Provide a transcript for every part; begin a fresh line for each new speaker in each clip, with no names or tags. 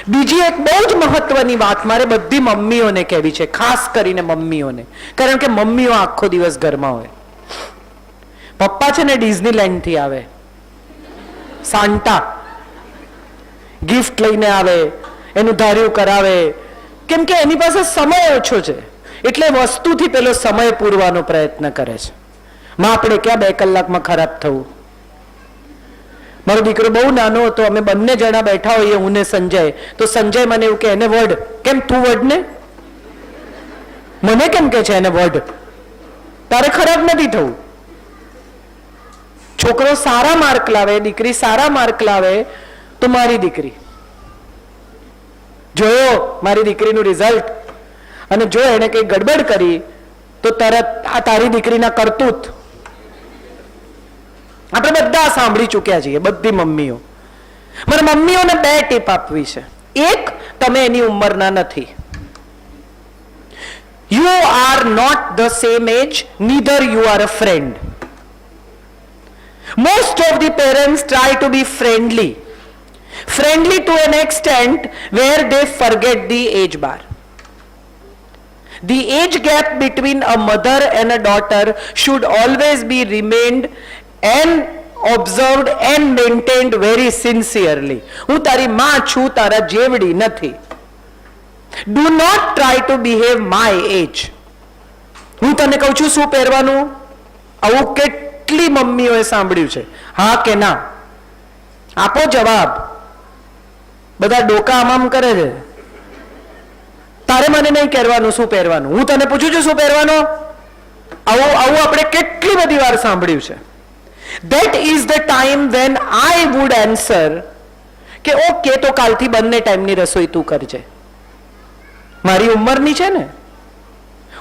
બીજી એક બહુ જ મહત્વની વાત મારે બધી મમ્મીઓને કહેવી છે, ખાસ કરીને મમ્મીઓને, કારણ કે મમ્મીઓ આખો દિવસ ઘરમાં હોય. પપ્પા છે ને ડિઝનીલેન્ડ થી આવે, સાન્ટા ગિફ્ટ લઈને આવે, એનું ધાર્યું કરાવે, કેમ કે એની પાસે સમય ઓછો છે એટલે વસ્તુથી પેલો સમય પૂરવાનો પ્રયત્ન કરે છે. માં આપણે ક્યાં 2 કલાકમાં ખરાબ થવું. મારો દીકરો બહુ નાનો હતો, અમે બંને જણા બેઠા હોઈએ, હું ને સંજય, તો સંજય મને એવું કે એને વર્ડ કેમ, તું વર્ડ ને, મને કેમ કે છે એને વર્ડ, તારે ખરાબ નથી થવું. છોકરો સારા માર્ક લાવે, દીકરી સારા માર્ક લાવે તો મારી દીકરી જોયો મારી દીકરીનું રિઝલ્ટ, અને જો એને કઈ ગડબડ કરી તો તરત આ તારી દીકરીના કરતૂત. આપણે બધા સાંભળી ચૂક્યા છીએ, બધી મમ્મીઓ. મારે મમ્મીઓને 2 ટીપ આપવી છે. એક, તમે એની ઉંમરના નથી. You are not the same age, neither you are a friend. Most of the parents try to be friendly to an extent where they forget the age bar. The age gap between a mother and a daughter should always be remained and observed and maintained very sincerely. હું તારી માં છું, તારા જેવડી નથી. Do not try to behave my age. હું તને કહું છું શું પહેરવાનું, આવું કેટલી મમ્મીઓએ સાંભળ્યું છે? હા કે ના? આપો જવાબ. બધા ડોકા આમ કરે છે. તારે મને નહીં કહેવાનું શું પહેરવાનું, હું તને પૂછું છું શું પહેરવાનું. આવું આપણે કેટલી બધી વાર સાંભળ્યું છે. That is the time when I would answer કે ઓકે, તો કાલથી બંને ટાઈમની રસોઈ તું કરજે. મારી ઉંમરની છે ને,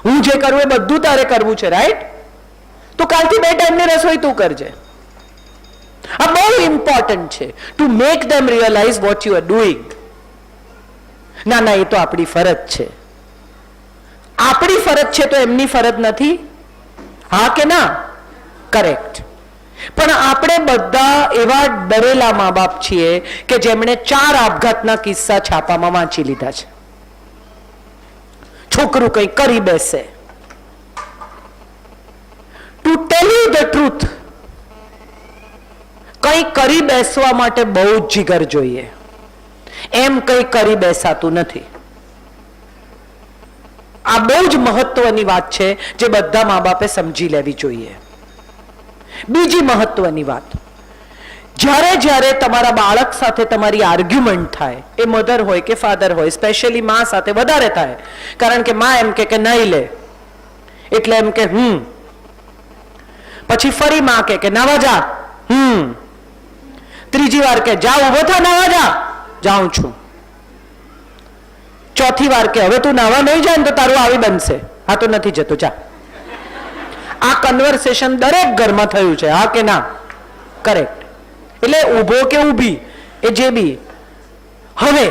હું જે કરું એ બધું તારે કરવું છે, રાઈટ? તો કાલથી 2 ટાઈમની રસોઈ તું કરજે. આ બહુ ઇમ્પોર્ટન્ટ છે, to make them realize what you are doing. ના ના, એ તો આપણી ફરજ છે. આપણી ફરજ છે તો એમની ફરજ નથી? હા કે ના? કરેક્ટ. પણ આપણે બધા એવા ડરેલા મા બાપ છીએ કે જેમણે 4 આપઘાતના કિસ્સા છાપામાં વાંચી લીધા છે. છોકરું કંઈ કરી બેસે. To tell you the truth, કંઈ કરી બેસવા માટે બહુ જ જીગર જોઈએ. એમ કંઈ કરી બેસાતું નથી. આ બહુ જ મહત્વની વાત છે જે બધા મા બાપે સમજી લેવી જોઈએ. બીજી મહત્વની વાત, જ્યારે જ્યારે તમારા બાળક સાથે તમારી આર્ગ્યુમેન્ટ થાય, એ મધર હોય કે ફાધર હોય, સ્પેશિયલી મા સાથે વધારે થાય, કારણ કે મા એમ કે નહીં લે એટલે એમ કે પછી ફરી માં કે નાવા જા, ત્રીજી વાર કે જા ઉભો થા, નાવા જા, જાઉં છું. ચોથી વાર કે હવે તું નાવા નહીં જાય ને તો તારું આવી બનશે, હા તો નથી જતો, જા. આ કન્વર્સેશન દરેક ઘરમાં થયું છે, હા કે ના? કરેક્ટ. એટલે ઊભો કે ઊભી, એ જે બી. હવે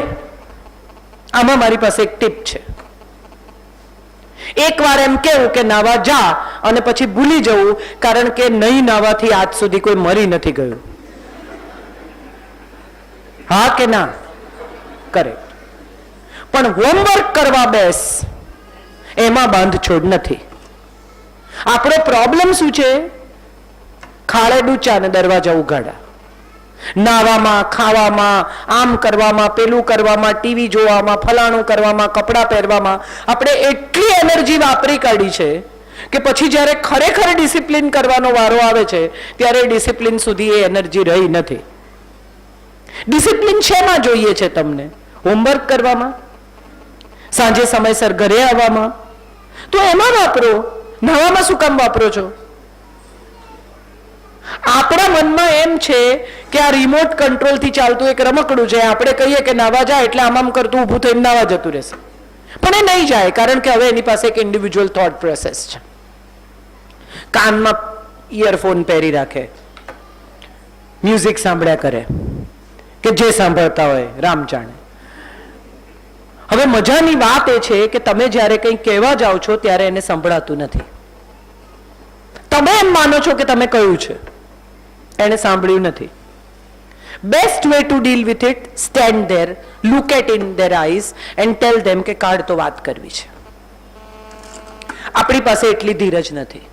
આમાં મારી પાસે એક ટીપ છે. એક વાર એમ કેવું કે નાવા જા અને પછી ભૂલી જવું, કારણ કે નહીં નાવાથી આજ સુધી કોઈ મરી નથી ગયું. હા કે ના? કરેક્ટ. પણ હોમવર્ક કરવા બેસ, એમાં બાંધછોડ નથી. આપણો પ્રોબ્લેમ શું છે? ખાડે ડૂચા ને દરવાજા ઉઘાડા. નાવામાં, ખાવામાં, આમ કરવામાં, પેલું કરવામાં, ટીવી જોવામાં, ફલાણું કરવામાં, કપડાં પહેરવામાં આપણે એટલી એનર્જી વાપરી કાઢી છે કે પછી જ્યારે ખરેખર ડિસિપ્લિન કરવાનો વારો આવે છે ત્યારે ડિસિપ્લિન સુધી એ એનર્જી રહી નથી. ડિસિપ્લિન શેમાં જોઈએ છે તમને? હોમવર્ક કરવામાં, સાંજે સમયસર ઘરે આવવામાં, તો એમાં વાપરો. નાવામાં શું કામ વાપરો છો? આપણા મનમાં એમ છે કે આ રિમોટ કંટ્રોલ થી ચાલતું એક રમકડું છે, આપણે કહીએ કે નાવા જાય એટલે આમ કરતું ઊભું થઈને નાવા જતું રહેશે, પણ એ નહીં જાય, કારણ કે હવે એની પાસે એક ઇન્ડિવિજ્યુઅલ થોટ પ્રોસેસ છે. કાનમાં ઇયરફોન પહેરી રાખે, મ્યુઝિક સાંભળ્યા કરે, કે જે સાંભળતા હોય રામ જાણે. હવે મજાની વાત એ છે કે તમે જ્યારે કંઈ કહેવા જાઓ છો ત્યારે એને સંભળાતું નથી. તમે એમ માનો છો કે તમે કહ્યું છે, એને સાંભળ્યું નથી. Best way to deal with it, stand there, look at in their eyes and tell them કે કાઢ તો વાત કરવી છે. આપણી પાસે એટલી ધીરજ નથી.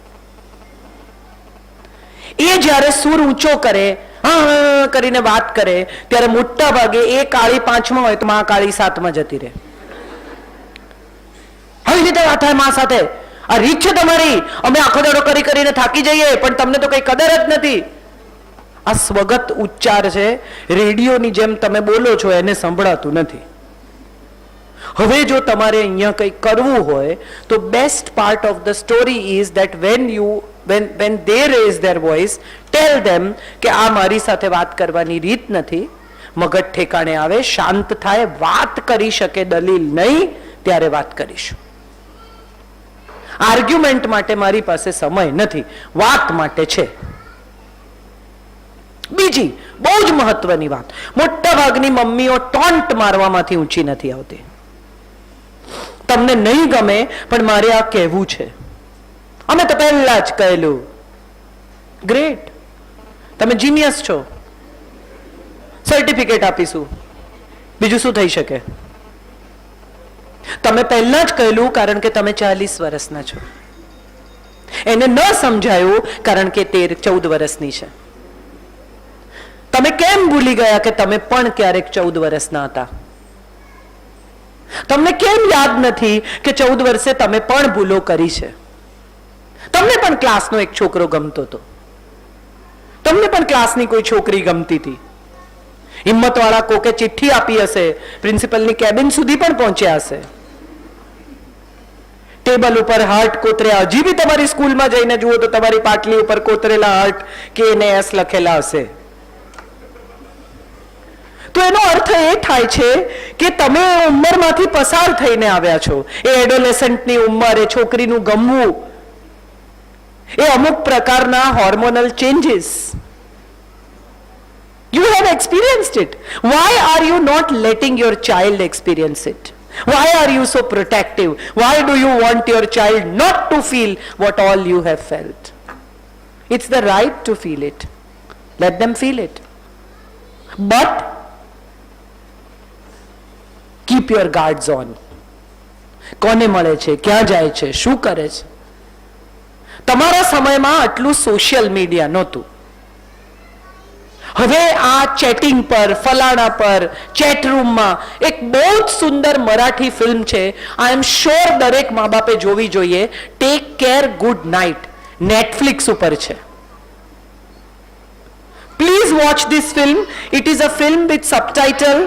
એ જ્યારે સૂર ઊંચો કરે, હા કરીને વાત કરે, ત્યારે મોટા ભાગે એ કાળી 5માં હોય તો માં કાળી 7માં જતી રહે. આવી રીતે વાત થાય માં સાથે, આ રીત છે તમારી, અમે આખો દાડો કરી કરીને થાકી જઈએ પણ તમને તો કઈ કદર જ નથી. આ સ્વગત ઉચ્ચાર છે, રેડિયોની જેમ તમે બોલો છો એને સંભળાતું નથી. હવે જો તમારે અહીંયા કંઈ કરવું હોય તો best part of the story is that when they raise their voice, tell them કે આ મારી સાથે વાત કરવાની રીત નથી. મગજ ઠેકાણે આવે, શાંત થાય, વાત કરી શકે, દલીલ નહીં, ત્યારે વાત કરીશું. આર્ગ્યુમેન્ટ માટે મારી પાસે સમય નથી, વાત માટે છે. બીજી બહુ જ મહત્વની વાત, મોટા ભાગની મમ્મીઓ ટોન્ટ મારવામાંથી ઊંચી નથી આવતી. તમને નહીં ગમે પણ મારે આ કહેવું છે, અમે તો પહેલા જ કહેલું. ગ્રેટ, તમે જીનિયસ છો, સર્ટિફિકેટ આપીશું, બીજું શું થઈ શકે? તમે પહેલા જ કહેલું કારણ કે તમે 40 વર્ષના છો. એને ન સમજાયું કારણ કે 13-14 વર્ષની છે. તમે કેમ ભૂલી ગયા કે તમે પણ ક્યારેક 14 વર્ષના હતા? તમને કેમ યાદ નથી કે 14 વર્ષે તમે પણ ભૂલો કરી છે? તમને પણ ક્લાસનો એક છોકરો ગમતો હતો, તમને પણ ક્લાસની કોઈ છોકરી ગમતી હતી. હિંમતવાળા કોકે ચિઠ્ઠી આપી હશે, પ્રિન્સિપલની કેબિન સુધી પણ પહોંચ્યા હશે. ટેબલ ઉપર હાર્ટ કોતર્યા, હજી બી તમારી સ્કૂલમાં જઈને જુઓ તો તમારી પાટલી ઉપર કોતરેલા હાર્ટ કે એને એસ લખેલા હશે. તો એનો અર્થ એ થાય છે કે તમે ઉંમરમાંથી પસાર થઈને આવ્યા છો. એ એડોલેસન્ટની ઉંમર, એ છોકરીનું ગમવું, એ અમુક પ્રકારના hormonal changes. You have experienced it. Why are you not letting your child experience it? Why are you so protective? Why do you want your child not to feel what all you have felt? It's the right to feel it. Let them feel it. But keep your guards on. કોને મળે છે, ક્યાં જાય છે, શું કરે છે? તમારા સમયમાં આટલું સોશિયલ મીડિયા નહોતું. હવે આ ચેટિંગ પર, ફલાણા પર, ચેટ રૂમમાં એક બહુ જ સુંદર મરાઠી ફિલ્મ છે, આઈ એમ શ્યોર દરેક મા બાપે જોવી જોઈએ. Take care, good night, Netflix ઉપર છે. Please watch this film. It is a film with subtitle.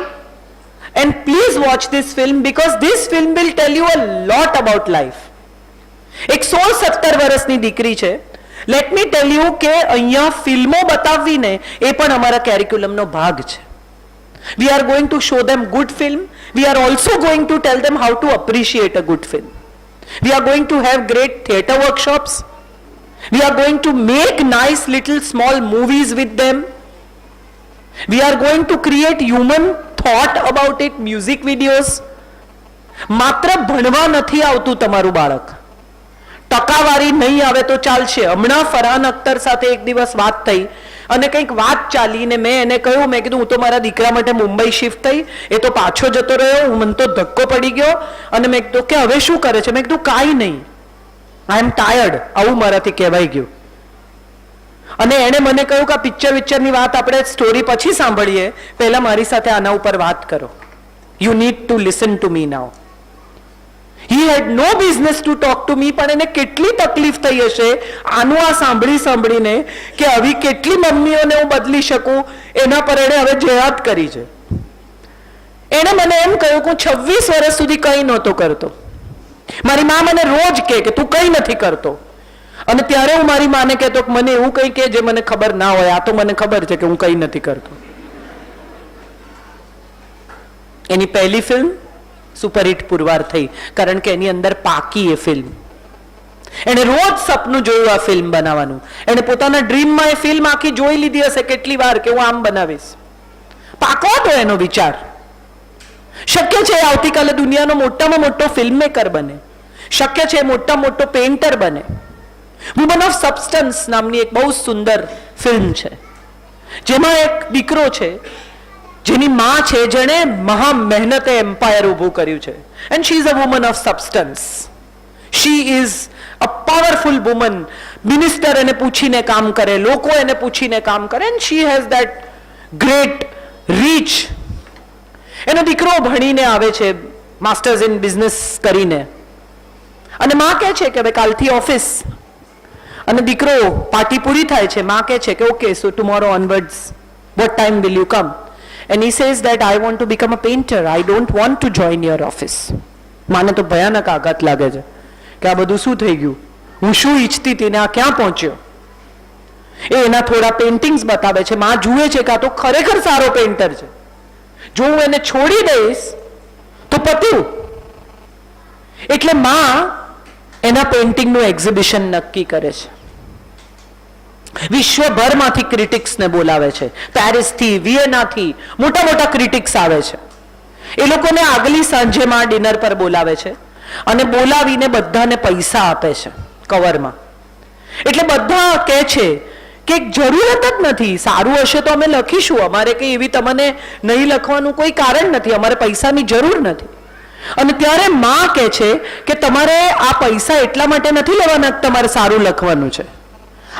And please watch this film because this film will tell you a lot about life. એક 16-17 વર્ષની દીકરી છે. લેટ મી ટેલ યુ કે અહીંયા ફિલ્મો બતાવવીને એ પણ અમારા કેરિક્યુલમનો ભાગ છે. We are going to show them good film. We are also going to tell them how to appreciate a good film. We are going to have great theatre workshops. We are going to make nice little small movies with them. We are going to create human thought about it, music videos. માત્ર ભણવા નથી આવતું તમારું બાળક, ટકાવારી નહીં આવે તો ચાલશે. હમણાં ફરહાન અખ્તર સાથે એક દિવસ વાત થઈ અને કંઈક વાત ચાલી ને મેં એને કહ્યું, મેં કીધું હું તો મારા દીકરા માટે મુંબઈ શિફ્ટ થઈ, એ તો પાછો જતો રહ્યો, મને તો ધક્કો પડી ગયો. અને મેં કીધું કે હવે શું કરે છે? મેં કીધું કાંઈ નહીં, આઈ એમ ટાયર્ડ, આવું મારાથી કહેવાઈ ગયું. અને એણે મને કહ્યું કે આ પિક્ચરની વાત આપણે સ્ટોરી પછી સાંભળીએ, પહેલા મારી સાથે આના ઉપર વાત કરો. You need to listen to me now. He had no business to talk to me, પણ એને કેટલી તકલીફ થઈ હશે આનું આ સાંભળીને કે આવી કેટલી મમ્મીઓને હું બદલી શકું, એના પર એણે હવે જેહાદ કરી છે. એણે મને એમ કહ્યું કે હું 26 વર્ષ સુધી કંઈ નહોતો કરતો. મારી મા મને રોજ કહે કે તું કંઈ નથી કરતો. અને ત્યારે હું મારી માને કહેતો કે મને એવું કંઈ કે જે મને ખબર ના હોય, આ તો મને ખબર છે કે હું કંઈ નથી કરતો. એની પહેલી ફિલ્મ સુપરહિટ પુરવાર થઈ કારણ કે એની અંદર પાકી એ ફિલ્મ. એને રોજ સપનું જોયું આ ફિલ્મ બનાવવાનું. એને પોતાના ડ્રીમમાં એ ફિલ્મ આખી જોઈ લીધી હશે કેટલી વાર કે હું આમ બનાવીશ. પાકો હતો એનો વિચાર. શક્ય છે આવતીકાલે દુનિયાનો મોટામાં મોટો ફિલ્મ મેકર બને, શક્ય છે મોટા મોટો પેઇન્ટર બને. વુમન ઓફ સબસ્ટન્સ નામની એક બહુ સુંદર ફિલ્મ છે. જેમાં એક દીકરો છે જેની માં છે, જેણે મહા મહેનતે એમ્પાયર ઊભું કર્યું છે, and she is a woman of substance. She is a powerful woman. Minister એને પૂછીને કામ કરે, લોકો એને પૂછીને કામ કરે, and she has that great reach. એનો દીકરો ભણીને આવે છે, માસ્ટર્સ ઇન બિઝનેસ કરીને, અને માં કહે છે કે હવે કાલથી ઓફિસ. અને દીકરો પાર્ટી પૂરી થાય છે, માં કહે છે કે okay, so tomorrow onwards what time will you come? And he says that I want to become a painter, I don't want to join your office. માને તો ભયાનક આઘાત લાગે છે કે આ બધું શું થઈ ગયું, હું શું ઈચ્છતી હતી ને આ ક્યાં પહોંચ્યો. એ એના થોડા પેઇન્ટિંગ્સ બતાવે છે. માં જુએ છે કે આ તો ખરેખર સારો પેઇન્ટર છે, જો હું એને છોડી દઈશ તો પત્યું. એટલે માં એના પેઇન્ટિંગનું એક્ઝિબિશન નક્કી કરે છે. વિશ્વભરમાંથી ક્રિટિક્સને બોલાવે છે, પેરિસથી, વિયેનાથી મોટા મોટા ક્રિટિક્સ આવે છે. એ લોકોને આગલી સાંજે માં ડિનર પર બોલાવે છે અને બોલાવીને બધાને પૈસા આપે છે કવરમાં. એટલે બધા કહે છે કે જરૂરત જ નથી, સારું હશે તો અમે લખીશું, અમારે કંઈ એવી તમને નહીં લખવાનું કોઈ કારણ નથી, અમારે પૈસાની જરૂર નથી. અને ત્યારે માં કહે છે કે તમારે આ પૈસા એટલા માટે નથી લેવાના કે તમારે સારું લખવાનું છે,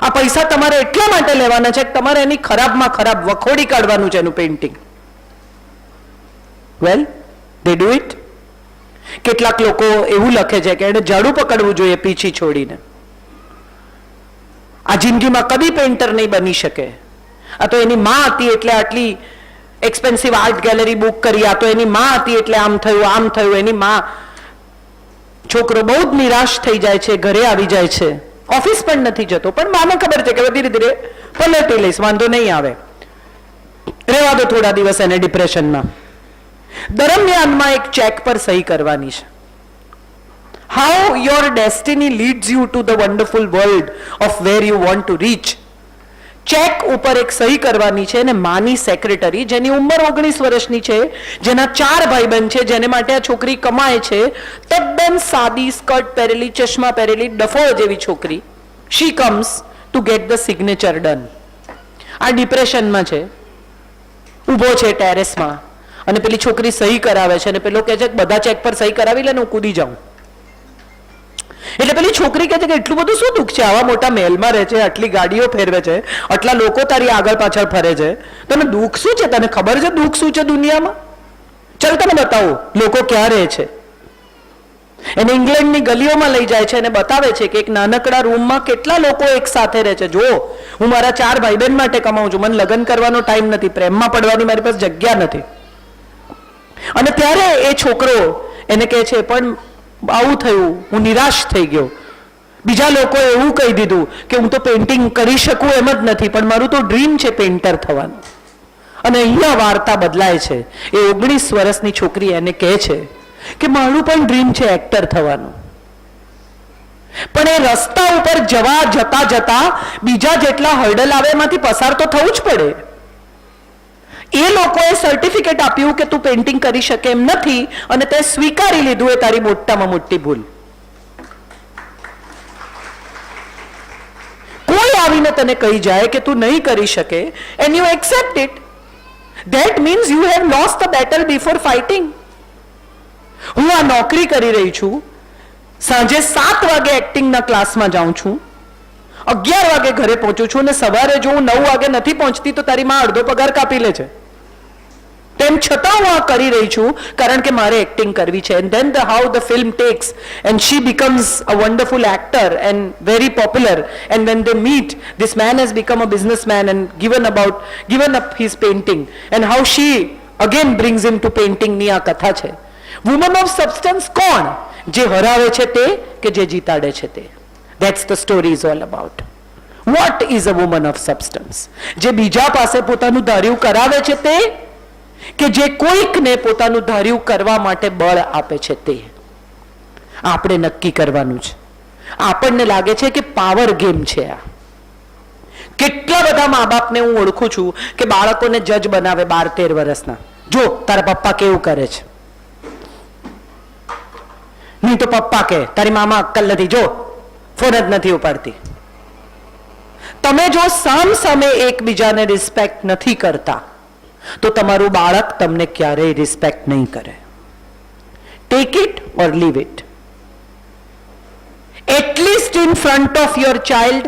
આ પૈસા તમારે એટલા માટે લેવાના છે કે તમારે એની ખરાબમાં ખરાબ વખોડી કાઢવાનું છે એનું painting. Well, they do it. કેટલાક લોકો એવું લખે છે કે એને ઝાડુ પકડવું જોઈએ પીછી છોડીને, આ જિંદગીમાં કદી પેઇન્ટર નહીં બની શકે, આ તો એની માં હતી એટલે આટલી એક્સપેન્સિવ આર્ટ ગેલેરી બુક કરી, આ તો એની માં હતી એટલે આમ થયું આમ થયું. એની માં. છોકરો બહુ જ નિરાશ થઈ જાય છે, ઘરે આવી જાય છે, ઓફિસ પણ નથી જતો, પણ માને ખબર છે કે ધીરે ધીરે પલટી લઈશ, વાંધો નહીં આવે, રહેવા દો થોડા દિવસ એને ડિપ્રેશનમાં. દરમિયાનમાં એક ચેક પર સહી કરવાની છે. How your destiny leads you to the wonderful world of where you want to reach. Cheque ઉપર એક સહી કરવાની છે, અને માની સેક્રેટરી, જેની ઉંમર 19 વર્ષની છે, જેના 4 ભાઈબંધ છે, જેને માટે આ છોકરી કમાય છે, તદ્દન સાદી સ્કર્ટ પહેરેલી, ચશ્મા પહેરેલી, ડફો જેવી છોકરી. She comes to get the signature done. આ ડિપ્રેશનમાં છે, ઊભો છે ટેરેસમાં, અને પેલી છોકરી સહી કરાવે છે, અને પેલો કહે છે કે બધા ચેક પર સહી કરાવી લે ને હું કૂદી જાઉં. એટલે પેલી છોકરી કહે છે કે એટલું બધું શું દુઃખ છે, આવા મોટા મહેલમાં રહે છે, આટલી ગાડીઓ ફેરવે છે, આટલા લોકો તારી આગળ પાછળ ફરે છે, તને દુઃખ શું છે, તને ખબર છે દુઃખ શું છે દુનિયામાં? ચાલ તને બતાવો લોકો ક્યાં રહે છે. એને ઇંગ્લેન્ડની ગલીઓમાં લઈ જાય છે અને બતાવે છે કે એક નાનકડા રૂમમાં કેટલા લોકો એક સાથે રહે છે. જો હું મારા 4 ભાઈ બહેન માટે કમાઉં છું, મને લગ્ન કરવાનો ટાઈમ નથી, પ્રેમમાં પડવાની મારી પાસે જગ્યા નથી. અને ત્યારે એ છોકરો એને કહે છે પણ આવું થયું, હું નિરાશ થઈ ગયો, બીજા લોકોએ એવું કહી દીધું કે હું તો પેઇન્ટિંગ કરી શકું એમ જ નથી, પણ મારું તો ડ્રીમ છે પેઇન્ટર થવાનું. અને અહીંયા વાર્તા બદલાય છે. એ 19 વર્ષની છોકરી એને કહે છે કે મારું પણ ડ્રીમ છે એક્ટર થવાનું, પણ એ રસ્તા ઉપર જતા જતા બીજા જેટલા હર્ડલ આવે એમાંથી પસાર તો થવું જ પડે. એ લોકોએ સર્ટિફિકેટ આપ્યું કે તું પેઇન્ટિંગ કરી શકે એમ નથી, અને તે સ્વીકારી લીધું. એ તારી મોટામાં મોટી ભૂલ. કોઈ આવીને તને કહી જાય કે તું નહીં કરી શકે, and you accept it, that means you have lost the battle before fighting. હું આ નોકરી કરી રહી છું, સાંજે 7 વાગે એક્ટિંગના ક્લાસમાં જાઉં છું, 11 વાગે ઘરે પહોંચું છું, અને સવારે જો હું 9 વાગે નથી પહોંચતી તો તારી માં અડધો પગાર કાપી લે છે. તેમ છતાં હું આ કરી રહી છું કારણ કે મારે એક્ટિંગ કરવી છે. And then how the film takes and she becomes a wonderful actor and very popular, and when they meet this man has become a businessman and given up his painting, and how she again brings him to painting. ની આ કથા છે. Woman of substance કોણ? જે હરાવે છે તે કે જે જીતાડે છે તે. That's the story is all about. What is a woman of substance? જે બીજા પાસે પોતાનું ધાર્યું કરાવે છે તે, કે જે કોઈકને પોતાનું ધાર્યું કરવા માટે બળ આપે છે તે. આપણે નક્કી કરવાનું છે. આપણને લાગે છે કે પાવર ગેમ છે આ. કેટલા બધા મા બાપને હું ઓળખું છું કે બાળકોને જજ બનાવે 12-13 વર્ષના. જો તારા પપ્પા કેવું કરે છે, નહીં તો પપ્પા કે તારી મામા અક્કલ નથી, જો ફોન જ નથી ઉપાડતી. તમે જો સામ સામે એકબીજાને રિસ્પેક્ટ નથી કરતા તો તમારું બાળક તમને ક્યારેય રિસ્પેક્ટ નહીં કરે. Take it or leave it. At least in front of your child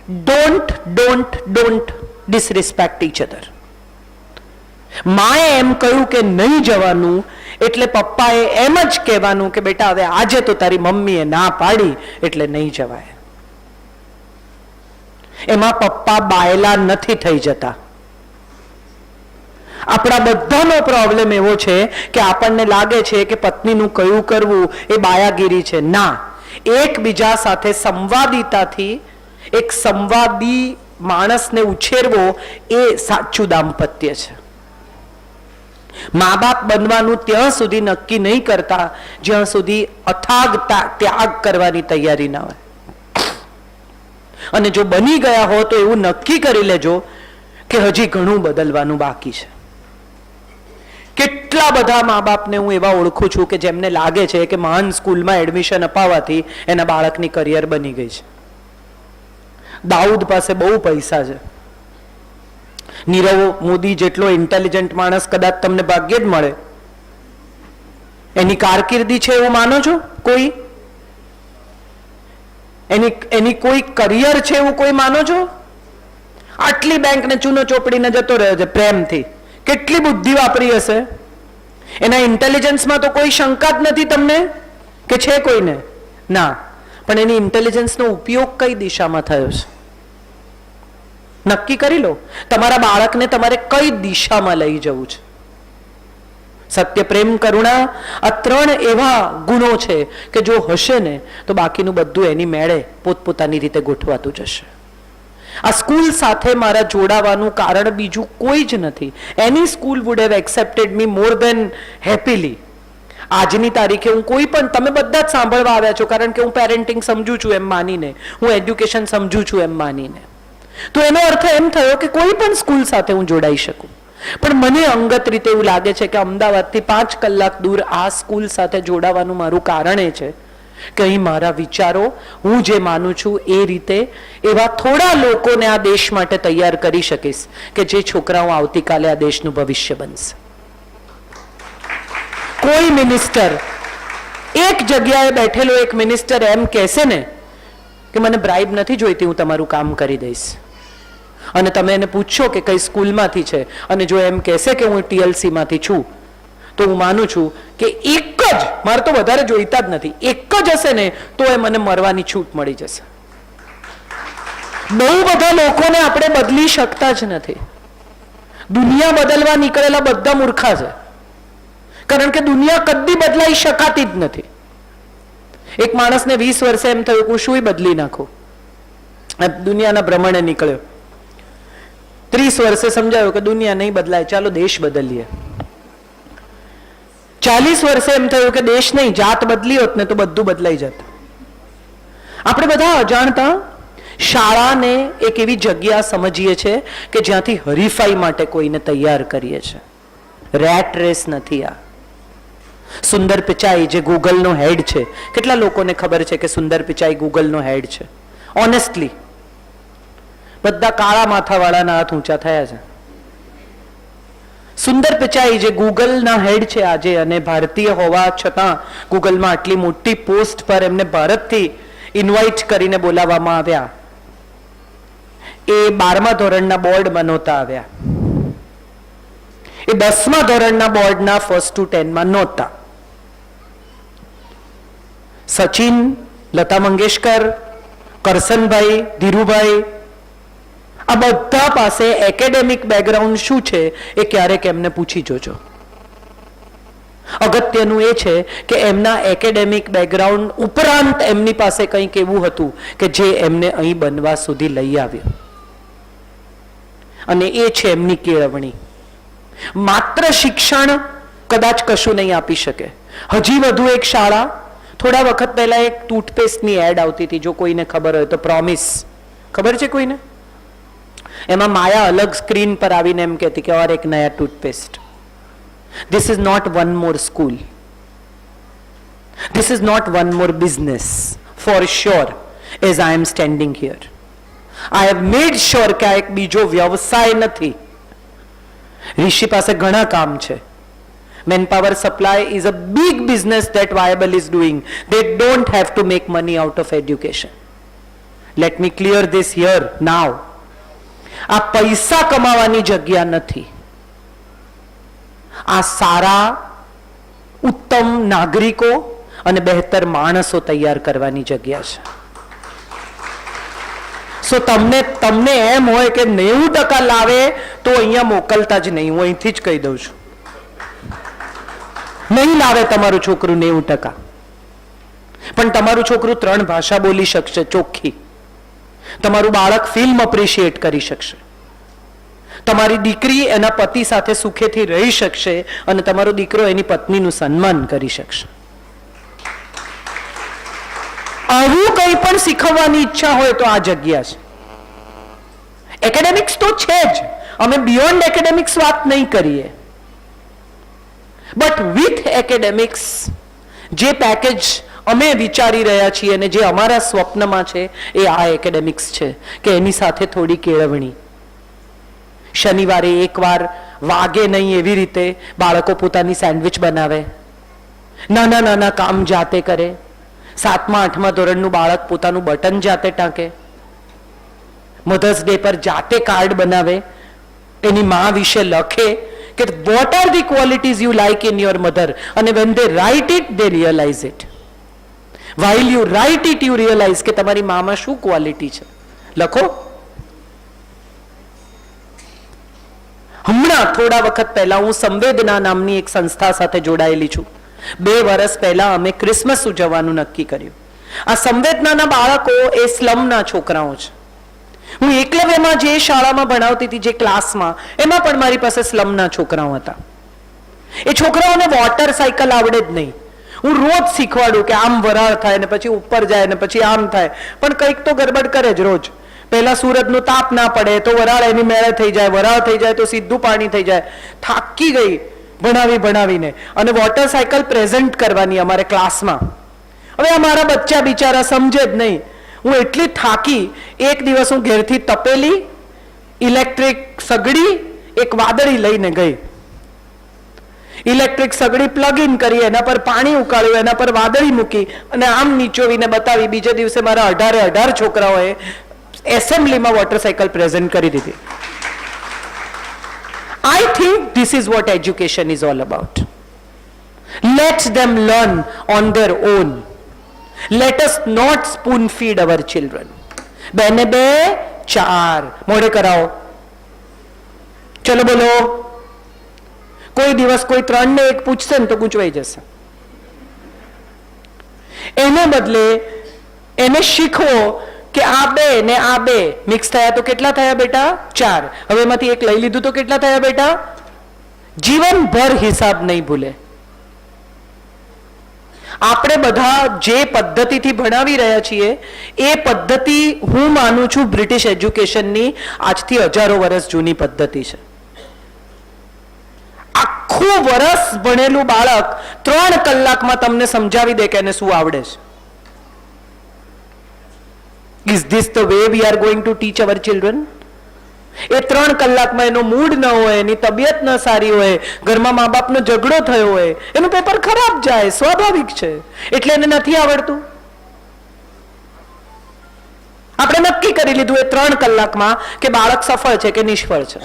don't disrespect each other. માએ એમ કહ્યું કે નહીં જવાનું એટલે પપ્પાએ એમ જ કહેવાનું કે બેટા હવે આજે તો તારી મમ્મીએ ના પાડી એટલે નહીં જવાય. એમાં પપ્પા બાયલા નથી થઈ જતા. આપણા બધાનો પ્રોબ્લેમ એવો છે કે આપણને લાગે છે કે પત્નીનું કયું કરવું એ બાયાગીરી છે. ના, એકબીજા સાથે સંવાદિતાથી એક સંવાદી માણસને ઉછેરવો એ સાચું દાંપત્ય છે. મા બાપ બનવાનું ત્યાં સુધી નક્કી નહીં કરતા જ્યાં સુધી અથાગ ત્યાગ કરવાની તૈયારી ના હોય. અને જો બની ગયા હો તો એવું નક્કી કરી લેજો કે હજી ઘણું બદલવાનું બાકી છે. કેટલા બધા મા બાપને હું એવા ઓળખું છું કે જેમને લાગે છે કે મહાન સ્કૂલમાં એડમિશન અપાવવાથી એના બાળકની કરિયર બની ગઈ છે. દાઉદ પાસે બહુ પૈસા છે. નીરવ મોદી જેટલો ઇન્ટેલિજન્ટ માણસ કદાચ તમને ભાગ્યે જ મળે. એની કારકિર્દી છે એવું માનો છો? કોઈ એની કોઈ કરિયર છે એવું કોઈ માનો છો? આટલી બેંકને ચૂનો ચોપડીને જતો રહ્યો છે પ્રેમથી. કેટલી બુદ્ધિ વાપરી હશે? એના ઇન્ટેલિજન્સમાં તો કોઈ શંકા જ નથી તમને કે છે કોઈને? ના. પણ એની ઇન્ટેલિજન્સનો ઉપયોગ કઈ દિશામાં થયો છે નક્કી કરી લો. તમારા બાળકને તમારે કઈ દિશામાં લઈ જવું છે. સત્ય, પ્રેમ, કરુણા આ ત્રણ એવા ગુણો છે કે જો હશે ને તો બાકીનું બધું એની મેળે પોતપોતાની રીતે ગોઠવાતું જશે. આ સ્કૂલ સાથે મારા જોડાવાનું કારણ બીજું કોઈ જ નથી. એની school would have accepted me more than happily. આજની તારીખે હું કોઈ પણ, તમે બધા જ સાંભળવા આવ્યા છો કારણ કે હું પેરેન્ટિંગ સમજુ છું એમ માનીને, હું એડ્યુકેશન સમજુ છું એમ માનીને. તો એનો અર્થ એમ થયો કે કોઈ પણ સ્કૂલ સાથે હું જોડાઈ શકું. પણ મને અંગત રીતે એવું લાગે છે કે અમદાવાદથી 5 કલાક દૂર આ સ્કૂલ સાથે જોડાવાનું મારું કારણ એ છે કે અહીં મારા વિચારો, હું જે માનું છું એ રીતે એવા થોડા લોકોને આ દેશ માટે તૈયાર કરી શકીશ કે જે છોકરાઓ આવતીકાલે આ દેશનું ભવિષ્ય બનશે. કોઈ મિનિસ્ટર, એક જગ્યાએ બેઠેલો એક મિનિસ્ટર એમ કહેશે ને કે મને બ્રાઇબ નથી જોઈતી, હું તમારું કામ કરી દઈશ, અને તમે એને પૂછશો કે કઈ સ્કૂલમાંથી છે અને જો એમ કહેશે કે હું TLC માંથી છું, તો હું માનું છું કે એક જ, મારે તો વધારે જોઈતા જ નથી, એક જ હશે ને તો એ મને મરવાની છૂટ મળી જશે. બહુ બધા લોકોને આપણે બદલી શકતા જ નથી. દુનિયા બદલવા નીકળેલા બધા મૂર્ખા છે, કારણ કે દુનિયા કદી બદલાઈ શકાતી જ નથી. એક માણસને 20 વર્ષે એમ થયું કે હું શું બદલી નાખું, દુનિયાના ભ્રમણે નીકળ્યો. 30 વર્ષે સમજાયો કે દુનિયા નહીં બદલાય, ચાલો દેશ બદલીએ. 40 વર્ષે એમ થયું કે દેશ નહીં, જાત બદલી હોત ને તો બધું બદલાઈ જત. આપણે બધા અજાણતા શાળાને એક એવી જગ્યા સમજીએ છીએ કે જ્યાંથી હરીફાઈ માટે કોઈને તૈયાર કરીએ છીએ. રેટ રેસ નથી આ. સુંદર પિચાઈ જે ગૂગલનો હેડ છે, કેટલા લોકોને ખબર છે કે સુંદર પિચાઈ ગૂગલનો હેડ છે? ઓનેસ્ટલી બધા કાળા માથાવાળાના હાથ ઊંચા થયા છે. સુંદર પિચાઈ જે ગૂગલના હેડ છે આજે, અને ભારતીય હોવા છતાં ગૂગલમાં આટલી મોટી પોસ્ટ પર એમને ભારતથી ઇન્વાઇટ કરીને બોલાવવામાં આવ્યા. એ 12મા ધોરણના બોર્ડમાં નહોતા આવ્યા, એ 10મા ધોરણના બોર્ડના ફર્સ્ટ ટુ 10માં નહોતા. સચિન, લતા મંગેશકર, કરસનભાઈ, ધીરુભાઈ, આ બધા પાસે એકેડેમિક બેકગ્રાઉન્ડ શું છે એ ક્યારેક એમને પૂછી જોજો. અગત્યનું એ છે કે એમના એકેડેમિક બેકગ્રાઉન્ડ ઉપરાંત એમની પાસે કંઈક એવું હતું કે જે એમને અહીં બનવા સુધી લઈ આવ્યું, અને એ છે એમની કેળવણી. માત્ર શિક્ષણ કદાચ કશું નહીં આપી શકે. હજી વધુ એક શાળા, થોડા વખત પહેલા એક ટૂથપેસ્ટની એડ આવતી હતી, જો કોઈને ખબર હોય તો, પ્રોમિસ, ખબર છે કોઈને? એમાં માયા અલગ સ્ક્રીન પર આવીને એમ કહેતી કે ઓર એક નયા toothpaste. This is not one more school, this is not one more business for sure as I am standing here. I have made sure કે આ એક બીજો વ્યવસાય નથી. ઋષિ પાસે ઘણા કામ છે. Manpower supply is a big business that Viable is doing. They don't have to make money out of education. Let me clear this here now. આ પૈસા કમાવાની જગ્યા નથી. આ સારા ઉત્તમ નાગરિકો અને બહેતર માણસો તૈયાર કરવાની જગ્યા છે. સો તમને એમ હોય કે 90% લાવે તો અહીંયા મોકલતા જ નહીં. હું અહીંથી જ કહી દઉં છું, નહીં લાવે તમારું છોકરું 90%, પણ તમારું છોકરું 3 ભાષા બોલી શકશે ચોખ્ખી. તમારું બાળક ફિલ્મ એપ્રિશિએટ કરી શકશે. તમારી દીકરી એના પતિ સાથે સુખેથી રહી શકશે અને તમારો દીકરો એની પત્નીનું સન્માન કરી શકશે. આવું કંઈ પણ શીખવવાની ઈચ્છા હોય તો આ જગ્યા છે. એકેડેમિક્સ તો છે જ, અમે બિયોન્ડ એકેડેમિક્સ વાત નહીં કરીએ, બટ વિથ એકેડેમિક્સ જે પેકેજ અમે વિચારી રહ્યા છીએ અને જે અમારા સ્વપ્નમાં છે એ આ એકેડેમિક્સ છે કે એની સાથે થોડી કેળવણી. શનિવારે એકવાર વાગે નહીં એવી રીતે બાળકો પોતાની સેન્ડવિચ બનાવે, નાના નાના કામ જાતે કરે. 7મા 8મા ધોરણનું બાળક પોતાનું બટન જાતે ટાંકે, મધર્સ ડે પર જાતે કાર્ડ બનાવે, એની મા વિશે લખે કે what are the qualities you like in your mother, and when they write it they realize it. While you write it you realize કે તમારી મામાં શું ક્વોલિટી છે. લખો. હમણાં થોડા વખત પહેલા હું સંવેદના નામની એક સંસ્થા સાથે જોડાયેલી છું. 2 વર્ષ પહેલા અમે ક્રિસમસ ઉજવવાનું નક્કી કર્યું. આ સંવેદનાના બાળકો એ સ્લમના છોકરાઓ છે. હું એકલવ્યમાં જે શાળામાં ભણાવતી હતી, જે ક્લાસમાં, એમાં પણ મારી પાસે સ્લમના છોકરાઓ હતા. એ છોકરાઓને વોટર સાયકલ આવડે જ નહીં. હું રોજ શીખવાડું કે આમ વરાળ થાય ને પછી ઉપર જાય ને પછી આમ થાય, પણ કંઈક તો ગડબડ કરે જ રોજ. પહેલા સુરતનો તાપ ના પડે તો વરાળ એની મેળે થઈ જાય, વરાળ થઈ જાય તો સીધું પાણી થઈ જાય. થાકી ગઈ ભણાવીને. અને વોટર સાયકલ પ્રેઝન્ટ કરવાની અમારે ક્લાસમાં. હવે અમારા બચ્ચા બિચારા સમજે જ નહીં. હું એટલી થાકી, એક દિવસ હું ઘેરથી તપેલી, ઇલેક્ટ્રિક સગડી, એક વાદળી લઈને ગઈ. ઇલેક્ટ્રિક સગડી પ્લગ ઇન કરી, એના પર પાણી ઉકાળ્યું, એના પર વાદળી મૂકી અને આમ નીચોવીને બતાવી. બીજે દિવસે મારા 18 છોકરાઓએ એસેમ્બલીમાં વોટર સાયકલ પ્રેઝન્ટ કરી દીધી. I think this is what education is all about. Let them learn on their own. Let us not spoon feed our children. 2 ને 2 4 મોઢે કરાવો. ચલો બોલો. કોઈ દિવસ કોઈ 3 ને 1 પૂછશે ને તો ગૂંચવાઈ જશે. એને બદલે એને શીખવો કે આ 2 ને આ 2 મિક્સ થયા તો કેટલા થયા બેટા? 4. હવે એમાંથી 1 લઈ લીધું તો કેટલા થયા બેટા? જીવનભર હિસાબ નહીં ભૂલે. આપણે બધા જે પદ્ધતિથી ભણાવી રહ્યા છીએ એ પદ્ધતિ હું માનું છું બ્રિટિશ એજ્યુકેશનની આજથી હજારો વર્ષ જૂની પદ્ધતિ છે. આખું વર્ષ ભણેલું બાળક 3 કલાકમાં તમને સમજાવી દે કે એને શું આવડે છે. Is this the way we are going to teach our children? એ 3 કલાકમાં એનો મૂડ ન હોય, એની તબિયત ન સારી હોય, ઘરમાં મા બાપનો ઝઘડો થયો હોય, એનું પેપર ખરાબ જાય, સ્વાભાવિક છે. એટલે એને નથી આવડતું. આપણે નક્કી કરી લીધું એ 3 કલાકમાં કે બાળક સફળ છે કે નિષ્ફળ છે,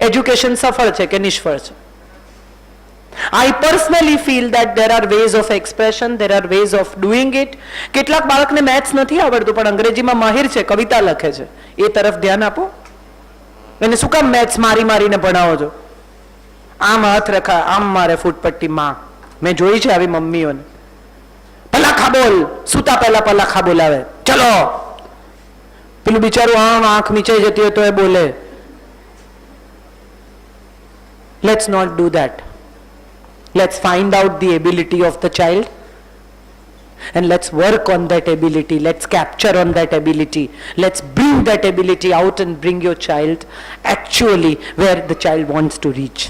એજ્યુકેશન સફળ છે કે નિષ્ફળ છે. I personally feel that there are ways of expression, there are ways of doing it. કેટલાક બાળકને મેથ્સ નથી આવડતું પણ અંગ્રેજીમાં માહિર છે, કવિતા લખે છે. એ તરફ ધ્યાન આપો. એને શું કામ મેથ્સ મારીને ભણાવો છો? આમ હાથ રખા, આમ મારે ફૂટપટ્ટી માં. મેં જોઈ છે આવી મમ્મીઓને. પલાખા બોલ, સૂતા પહેલા પલાખા બોલાવે. ચલો, પેલું બિચારું આમ આંખ મીચાઈ જતી હોય તો એ બોલે. Let's not do that. Let's find out the ability of the child and let's work on that ability. Let's capture on that ability. Let's bring that ability out and bring your child actually where the child wants to reach.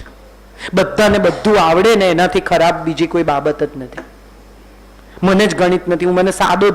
બધાને બધું આવડે ને એનાથી ખરાબ બીજી કોઈ બાબત જ નથી. મને જ ગણિત નથી, હું મને સાદો